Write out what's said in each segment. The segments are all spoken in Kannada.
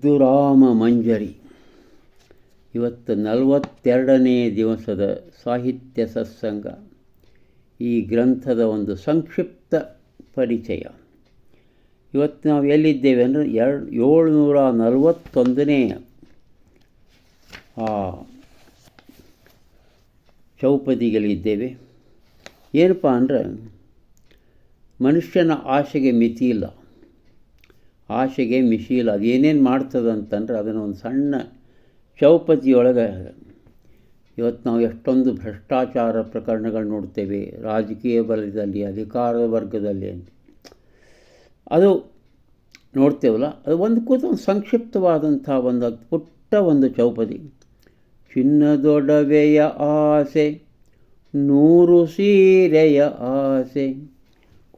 ಮುದ್ದುರಾಮ ಮಂಜರಿ. ಇವತ್ತು 42ನೇ ದಿವಸದ ಸಾಹಿತ್ಯ ಸತ್ಸಂಗ. ಈ ಗ್ರಂಥದ ಒಂದು ಸಂಕ್ಷಿಪ್ತ ಪರಿಚಯ. ಇವತ್ತು ನಾವು ಎಲ್ಲಿದ್ದೇವೆ ಅಂದರೆ 741ನೇ ಚೌಪದಿಗಳಿದ್ದೇವೆ. ಏನಪ್ಪ ಅಂದರೆ, ಮನುಷ್ಯನ ಆಸೆಗೆ ಮಿತಿ ಇಲ್ಲ, ಆಸೆಗೆ ಮಿತಿ ಇಲ್ಲ. ಅದೇನೇನು ಮಾಡ್ತದಂತಂದ್ರೆ ಅದನ್ನು ಒಂದು ಸಣ್ಣ ಚೌಪದಿಯೊಳಗೆ. ಇವತ್ತು ನಾವು ಎಷ್ಟೊಂದು ಭ್ರಷ್ಟಾಚಾರ ಪ್ರಕರಣಗಳು ನೋಡ್ತೇವೆ, ರಾಜಕೀಯ ಬಲದಲ್ಲಿ, ಅಧಿಕಾರದ ವರ್ಗದಲ್ಲಿ, ಅದು ನೋಡ್ತೇವಲ್ಲ. ಅದು ಒಂದು ಒಂದು ಸಂಕ್ಷಿಪ್ತವಾದಂಥ ಒಂದು ಪುಟ್ಟ ಒಂದು ಚೌಪದಿ. ಚಿನ್ನದೊಡವೆಯ ಆಸೆ, 100 ಸೀರೆಯ ಆಸೆ,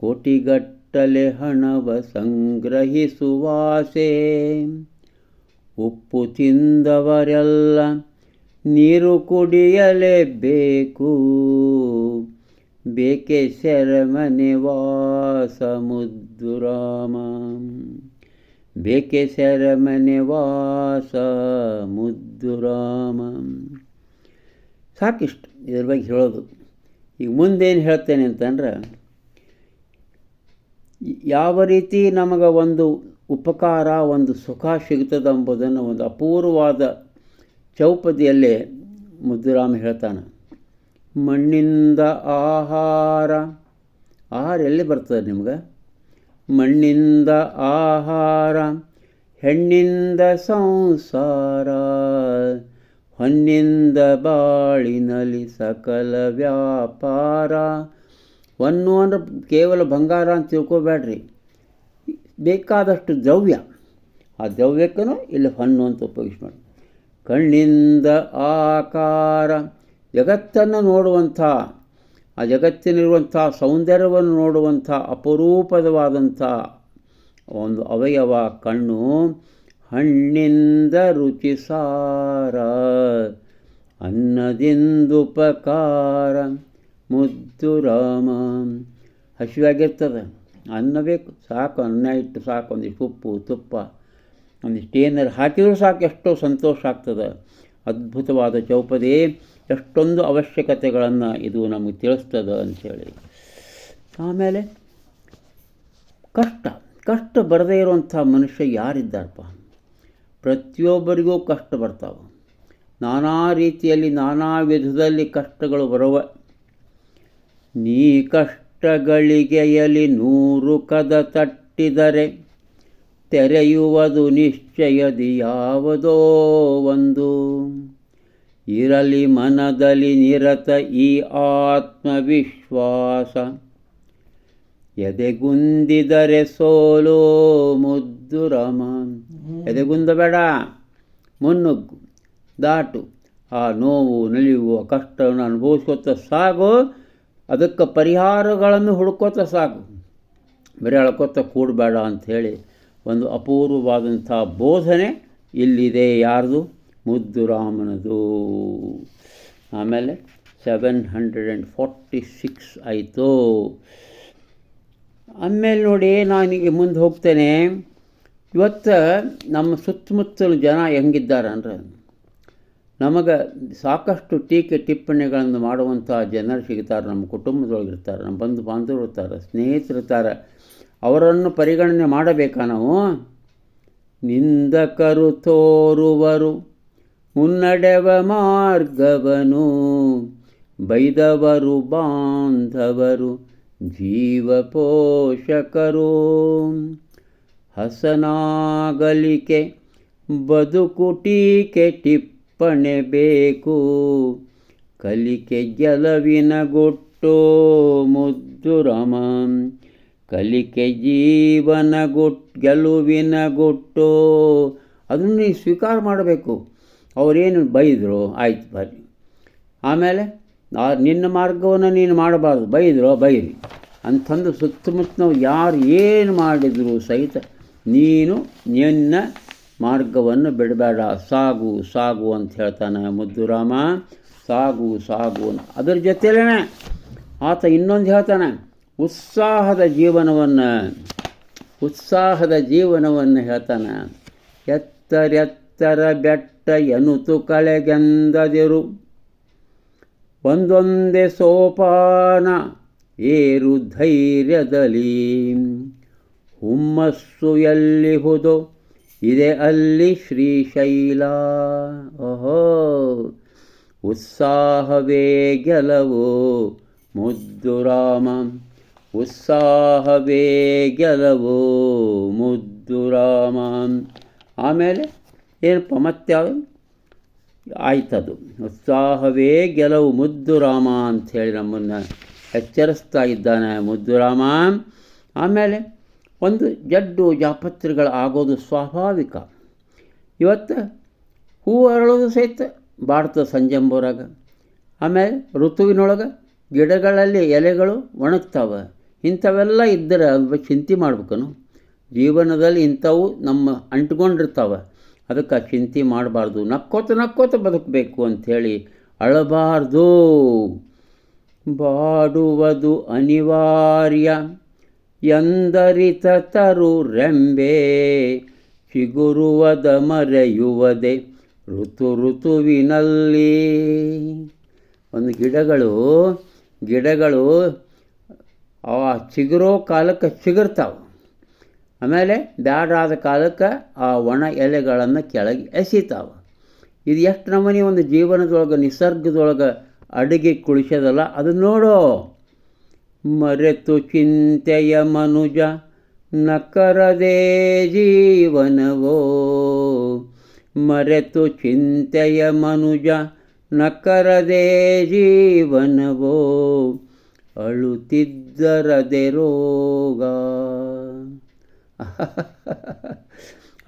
ಕೋಟಿಗಟ್ಟಲೆ ಹಣವ ಸಂಗ್ರಹಿಸುವಾಸೆ, ಉಪ್ಪು ತಿಂದವರೆಲ್ಲ ನೀರು ಕುಡಿಯಲೇಬೇಕು, ಬೇಕೆ ಸೆರೆಮನೆ ವಾಸ ಮುದ್ದುರಾಮ, ಬೇಕೆ ಸೆರೆಮನೆ ವಾಸ ಮುದ್ದುರಾಮ. ಸಾಕಿಷ್ಟು ಇದ್ರ ಬಗ್ಗೆ ಹೇಳೋದು. ಈಗ ಮುಂದೇನು ಹೇಳ್ತೇನೆ ಅಂತಂದ್ರೆ, ಯಾವ ರೀತಿ ನಮಗೆ ಒಂದು ಉಪಕಾರ, ಒಂದು ಸುಖ ಸಿಗ್ತದೆ ಎಂಬುದನ್ನು ಒಂದು ಅಪೂರ್ವವಾದ ಚೌಪದಿಯಲ್ಲೇ ಮುದ್ದುರಾಮ ಹೇಳ್ತಾನೆ. ಮಣ್ಣಿಂದ ಆಹಾರ, ಆಹಾರ ಎಲ್ಲಿ ಬರ್ತದೆ ನಿಮ್ಗೆ? ಮಣ್ಣಿಂದ ಆಹಾರ, ಹೆಣ್ಣಿಂದ ಸಂಸಾರ, ಹೊನ್ನಿಂದ ಬಾಳಿನಲ್ಲಿ ಸಕಲ ವ್ಯಾಪಾರ. ಹೊನ್ನು ಅಂದ್ರೆ ಕೇವಲ ಬಂಗಾರ ಅಂತ ತಿಳ್ಕೊಬೇಡ್ರಿ, ಬೇಕಾದಷ್ಟು ದ್ರವ್ಯ. ಆ ದ್ರವ್ಯಕ್ಕೂ ಇಲ್ಲಿ ಹೊನ್ನು ಅಂತ ಉಪಯೋಗಿಸಿ ಮಾಡಿ. ಕಣ್ಣಿಂದ ಆಕಾರ, ಜಗತ್ತನ್ನು ನೋಡುವಂಥ, ಆ ಜಗತ್ತಿನಲ್ಲಿರುವಂಥ ಸೌಂದರ್ಯವನ್ನು ನೋಡುವಂಥ ಅಪರೂಪದವಾದಂಥ ಒಂದು ಅವಯವ ಕಣ್ಣು. ಹಣ್ಣಿಂದ ರುಚಿಸಾರ, ಅನ್ನದಿಂದುಪಕಾರ ಮುದ್ದುರಾಮ. ಹಸಿವಾಗಿರ್ತದೆ, ಅನ್ನ ಬೇಕು, ಸಾಕು, ಅನ್ನ ಇಟ್ಟು ಸಾಕು, ಒಂದಿಷ್ಟು ಉಪ್ಪು ತುಪ್ಪ ಒಂದಿಷ್ಟು ಏನಾರು ಹಾಕಿದರೂ ಸಾಕು, ಎಷ್ಟೋ ಸಂತೋಷ ಆಗ್ತದೆ. ಅದ್ಭುತವಾದ ಚೌಪದಿ, ಎಷ್ಟೊಂದು ಅವಶ್ಯಕತೆಗಳನ್ನು ಇದು ನಮಗೆ ತಿಳಿಸ್ತದೆ ಅಂಥೇಳಿ. ಆಮೇಲೆ ಕಷ್ಟ ಬರದೇ ಇರುವಂಥ ಮನುಷ್ಯ ಯಾರಿದ್ದಾರಪ್ಪ? ಪ್ರತಿಯೊಬ್ಬರಿಗೂ ಕಷ್ಟ ಬರ್ತಾವೆ, ನಾನಾ ರೀತಿಯಲ್ಲಿ ನಾನಾ ವಿಧದಲ್ಲಿ ಕಷ್ಟಗಳು ಬರುವ. ನೀ ಕಷ್ಟಗಳಿಗೆಯಲಿ 100 ಕದ ತಟ್ಟಿದರೆ, ತೆರೆಯುವುದು ನಿಶ್ಚಯದಿ ಯಾವುದೋ ಒಂದು. ಇರಲಿ ಮನದಲ್ಲಿ ನಿರತ ಈ ಆತ್ಮವಿಶ್ವಾಸ, ಎದೆಗುಂದಿದರೆ ಸೋಲೋ ಮುದ್ದುರಾಮ. ಎದೆಗುಂದಬೇಡ, ಮುನ್ನುಗ್ಗು, ದಾಟು. ಆ ನೋವು ನಲಿವು ಆ ಕಷ್ಟವನ್ನು ಅನುಭವಿಸ್ಕೊತ ಸಾಗು, ಅದಕ್ಕೆ ಪರಿಹಾರಗಳನ್ನು ಹುಡ್ಕೋತ ಸಾಗು, ಬರೀ ಅಳ್ಕೊತ ಕೂಡಬೇಡ ಅಂಥೇಳಿ ಒಂದು ಅಪೂರ್ವವಾದಂಥ ಬೋಧನೆ ಇಲ್ಲಿದೆ. ಯಾರ್ದು? ಮುದ್ದುರಾಮನದು. ಆಮೇಲೆ 746 ಆಯಿತು. ಆಮೇಲೆ ನೋಡಿ, ನಾನೀಗ ಮುಂದೆ ಹೋಗ್ತೇನೆ. ಇವತ್ತು ನಮ್ಮ ಸುತ್ತಮುತ್ತಲು ಜನ ಹೆಂಗಿದ್ದಾರೆ ಅಂದರೆ, ನಮಗೆ ಸಾಕಷ್ಟು ಟೀಕೆ ಟಿಪ್ಪಣಿಗಳನ್ನು ಮಾಡುವಂಥ ಜನರು ಸಿಗ್ತಾರೆ. ನಮ್ಮ ಕುಟುಂಬದೊಳಗಿರ್ತಾರೆ, ನಮ್ಮ ಬಂಧು ಬಾಂಧವರು ಇರ್ತಾರೆ, ಸ್ನೇಹಿತರಿರ್ತಾರೆ. ಅವರನ್ನು ಪರಿಗಣನೆ ಮಾಡಬೇಕಾ ನಾವು? ನಿಂದಕರು ತೋರುವರು ಮುನ್ನಡೆವ ಮಾರ್ಗವನು, ಬೈದವರು ಬಾಂಧವರು ಜೀವ ಪೋಷಕರು. ಹಸನಾಗಲಿಕೆ ಬದುಕು ಟೀಕೆ ಟಿಪ್ಪಣೆ ಬೇಕು, ಕಲಿಕೆ ಗೆಲುವಿನ ಗುಟ್ಟು ಮುದ್ದುರಾಮ. ಕಲಿಕೆ ಜೀವನ ಗೆಲುವಿನ ಗುಟ್ಟು. ಅದನ್ನು ನೀವು ಸ್ವೀಕಾರ ಮಾಡಬೇಕು. ಅವರೇನು ಬೈದರು, ಆಯ್ತು ಬರ್ರಿ. ಆಮೇಲೆ ನಿನ್ನ ಮಾರ್ಗವನ್ನು ನೀನು ಮಾಡಬಾರ್ದು, ಬೈದರು ಬೈರಿ ಅಂತಂದು ಸುತ್ತಮುತ್ತನವ್ರು ಯಾರು ಏನು ಮಾಡಿದರೂ ಸಹಿತ ನೀನು ನಿನ್ನ ಮಾರ್ಗವನ್ನು ಬಿಡಬೇಡ, ಸಾಗು ಸಾಗು ಅಂತ ಹೇಳ್ತಾನೆ ಮುದ್ದುರಾಮ. ಸಾಗು ಸಾಗು ಅಂತ. ಅದರ ಜೊತೆಲೇ ಆತ ಇನ್ನೊಂದು ಹೇಳ್ತಾನೆ, ಉತ್ಸಾಹದ ಜೀವನವನ್ನು ಹೇಳ್ತಾನೆ. ಎತ್ತರ ಬೆಟ್ಟ ಎನುತು ಕಳೆಗೆಂದದಿರು. ಒಂದೊಂದೇ ಸೋಪಾನ ಏರು ಧೈರ್ಯದಲ್ಲಿ. ಹುಮ್ಮಸ್ಸು ಎಲ್ಲಿಹುದೋ ಇದೆ ಅಲ್ಲಿ ಶ್ರೀಶೈಲ. ಓಹೋ, ಉತ್ಸಾಹವೇ ಗೆಲುವು ಮುದ್ದು ರಾಮ, ಉತ್ಸಾಹವೇ ಗೆಲುವು ಮುದ್ದು ರಾಮ. ಆಮೇಲೆ ಏನಪ್ಪ ಮತ್ತೆ ಆಯ್ತದು, ಉತ್ಸಾಹವೇ ಗೆಲುವು ಮುದ್ದು ರಾಮ ಅಂಥೇಳಿ ನಮ್ಮನ್ನು ಎಚ್ಚರಿಸ್ತಾ ಇದ್ದಾನೆ ಮುದ್ದು ರಾಮ. ಆಮೇಲೆ ಒಂದು ಜಡ್ಡು ಜಾಪತ್ರೆಗಳು ಆಗೋದು ಸ್ವಾಭಾವಿಕ. ಇವತ್ತು ಹೂ ಅರಳೋದು ಸಹಿತ ಭಾರತ ಸಂಜಂಬರಾಗ. ಆಮೇಲೆ ಋತುವಿನೊಳಗೆ ಗಿಡಗಳಲ್ಲಿ ಎಲೆಗಳು ಒಣಗ್ತಾವೆ. ಇಂಥವೆಲ್ಲ ಇದ್ದರೆ ಅದ್ರ ಚಿಂತೆ ಮಾಡ್ಬೇಕನು. ಜೀವನದಲ್ಲಿ ಇಂಥವು ನಮ್ಮ ಅಂಟ್ಕೊಂಡಿರ್ತಾವೆ, ಅದಕ್ಕೆ ಚಿಂತೆ ಮಾಡಬಾರ್ದು. ನಕ್ಕೋತ ಬದುಕಬೇಕು ಅಂಥೇಳಿ ಅಳಬಾರ್ದು. ಬಾಡುವುದು ಅನಿವಾರ್ಯ ಎಂದರಿತ ತರು ರೆಂಬೆ, ಚಿಗುರುವದ ಮರೆಯುವುದೇ ಋತುವಿನಲ್ಲಿ. ಒಂದು ಗಿಡಗಳು ಆ ಚಿಗುರೋ ಕಾಲಕ್ಕೆ ಚಿಗುರ್ತಾವೆ. ಆಮೇಲೆ ಬ್ಯಾಡಾದ ಕಾಲಕ್ಕೆ ಆ ಒಣ ಎಲೆಗಳನ್ನು ಕೆಳಗೆ ಎಸಿತಾವೆ. ಇದು ಎಷ್ಟು ನಮೂನಿ ಒಂದು ಜೀವನದೊಳಗೆ ನಿಸರ್ಗದೊಳಗೆ ಅಡುಗೆ ಕುಳಿಸೋದಲ್ಲ, ಅದು ನೋಡೋ. ಮರೆತು ಚಿಂತೆಯ ಮನುಜ ನಕರದೇ ಜೀವನವೋ, ಮರೆತು ಚಿಂತೆಯ ಮನುಜ ನಕರದೇ ಜೀವನವೋ, ಅಳುತ್ತಿದ್ದರದೆ ರೋಗ.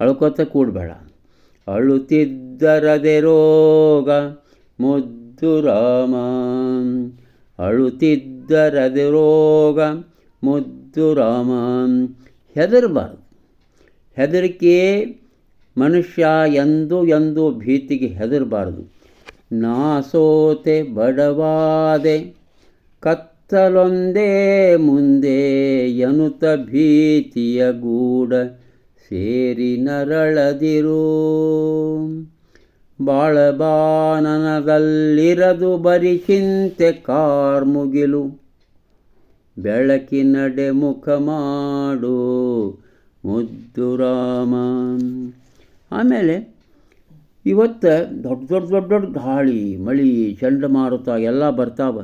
ಅಳ್ಕೋತ ಕೂಡಬೇಡ. ಅಳುತ್ತಿದ್ದರದೆ ರೋಗ ಮುದ್ದು ರಾಮ, ಅಳುತ್ತಿದ್ದರದೆ ರೋಗ ಮುದ್ದು ರಾಮ. ಹೆದರಬಾರ್ದು. ಹೆದರಿಕೆ ಮನುಷ್ಯ ಎಂದೂ ಭೀತಿಗೆ ಹೆದರಬಾರ್ದು. ನಾ ಸೋತೆ ಬಡವಾದೆ ಕತ್ತಲೊಂದೇ ಮುಂದೆ ಎನ್ನುತ್ತ ಭೀತಿಯ ಗೂಡ ಸೇರಿ ನರಳದಿರು. ಬಾಳಬಾನನದಲ್ಲಿರದು ಬರಿ ಚಿಂತೆ ಕಾರ್ಮುಗಿಲು, ಬೆಳಕಿನಡೆ ಮುಖ ಮಾಡು ಮುದ್ದು ರಾಮ. ಆಮೇಲೆ ಇವತ್ತು ದೊಡ್ಡ ಗಾಳಿ ಮಳೆ ಚಂಡಮಾರುತ ಎಲ್ಲ ಬರ್ತಾವೆ.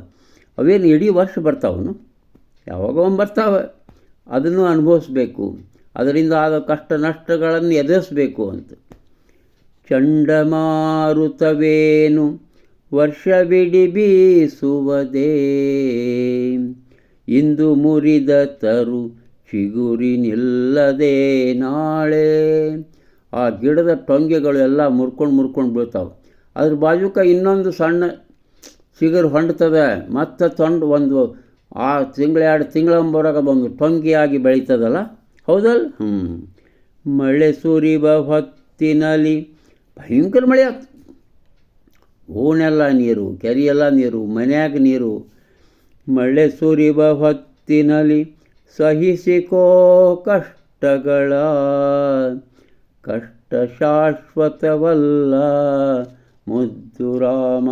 ಅವೇನು ಇಡೀ ವರ್ಷ ಬರ್ತಾವನು? ಯಾವಾಗ ಬರ್ತಾವೆ. ಅದನ್ನು ಅನುಭವಿಸ್ಬೇಕು, ಅದರಿಂದ ಆದ ಕಷ್ಟ ನಷ್ಟಗಳನ್ನು ಎದುರಿಸಬೇಕು ಅಂತ. ಚಂಡಮಾರುತವೇನು ವರ್ಷವಿಡಿ ಬೀಸುವುದೇ, ಇಂದು ಮುರಿದ ತರು ಚಿಗುರಿ ನಿಲ್ಲದೆ ನಾಳೆ. ಆ ಗಿಡದ ಟೊಂಗೆಗಳು ಎಲ್ಲ ಮುರ್ಕೊಂಡು ಬೀಳ್ತಾವೆ. ಅದ್ರ ಬಾಜುಕ ಇನ್ನೊಂದು ಸಣ್ಣ ಚಿಗುರು ಹೊಂಡ್ತದೆ, ಮತ್ತು ಒಂದು 2 ತಿಂಗಳಂಬರಾಗ ಒಂದು ಟೊಂಗಿಯಾಗಿ ಬೆಳೀತದಲ್ಲ, ಹೌದಲ್ಲ? ಮಳೆ ಸುರಿವ ಹೊತ್ತಿನಲ್ಲಿ ಭಯಂಕರ ಮಳೆ ಆಗ್ತದೆ. ಓಣೆಲ್ಲ ನೀರು, ಕೆರೆಯೆಲ್ಲ ನೀರು, ಮನ್ಯಾಗ ನೀರು. ಮಳೆ ಸುರಿವ ಹೊತ್ತಿನಲ್ಲಿ ಸಹಿಸಿಕೋ ಕಷ್ಟಗಳ, ಕಷ್ಟ ಶಾಶ್ವತವಲ್ಲ ಮುದ್ದು ರಾಮ.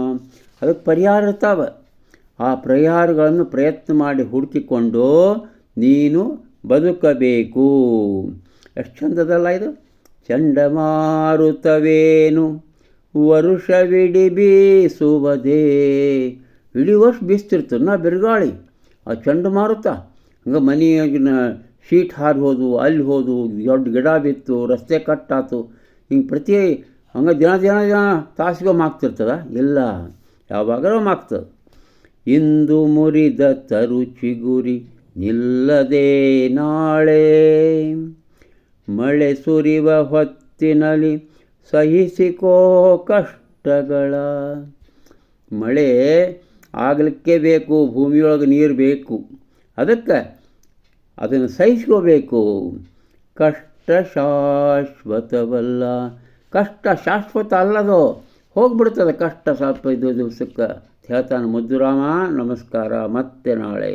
ಅದಕ್ಕೆ ಪರಿಹಾರ ಇರ್ತಾವೆ. ಆ ಪರಿಹಾರಗಳನ್ನು ಪ್ರಯತ್ನ ಮಾಡಿ ಹುಡುಕಿಕೊಂಡು ನೀನು ಬದುಕಬೇಕು. ಎಷ್ಟು ಚಂದದಲ್ಲ ಇದು. ಚಂಡಮಾರುತವೇನು ವರುಷವಿಡಿ ಬೀಸುವುದೇ, ಇಡೀ ವರ್ಷ ಬೀಸ್ತಿರ್ತದೆ ನಾ ಬಿರುಗಾಳಿ. ಆ ಚಂಡಮಾರುತ ಹಂಗೆ ಮನೆಯಾಗಿನ ಶೀಟ್ ಹಾರಿ ಹೋದು, ಅಲ್ಲಿ ಹೋದು, ದೊಡ್ಡ ಗಿಡ ಬಿತ್ತು, ರಸ್ತೆ ಕಟ್ಟಾತು. ಹಿಂಗೆ ಹಂಗೆ ದಿನ ತಾಸಿಗೊಮ್ಮೆ ಆಗ್ತಿರ್ತದ? ಇಲ್ಲ, ಯಾವಾಗಲೂ ಆಗ್ತದೆ. ಇಂದು ಮುರಿದ ತರು ಚಿಗುರಿ ನಿಲ್ಲದೆ ನಾಳೆ, ಮಳೆ ಸುರಿವ ಹೊತ್ತಿನಲ್ಲಿ ಸಹಿಸಿಕೋ ಕಷ್ಟಗಳ. ಮಳೆ ಆಗಲಿಕ್ಕೆ ಬೇಕು, ಭೂಮಿಯೊಳಗೆ ನೀರು ಬೇಕು, ಅದಕ್ಕೆ ಅದನ್ನು ಸಹಿಸ್ಕೋಬೇಕು. ಕಷ್ಟ ಶಾಶ್ವತವಲ್ಲ, ಕಷ್ಟ ಶಾಶ್ವತ ಅಲ್ಲದು, ಹೋಗ್ಬಿಡ್ತದೆ ಕಷ್ಟ ಸ್ವಲ್ಪ ಇದು ದಿವಸಕ್ಕೆ ಹೇಳ್ತಾನೆ ಮುದ್ದು ರಾಮ. ನಮಸ್ಕಾರ, ಮತ್ತೆ ನಾಳೆ.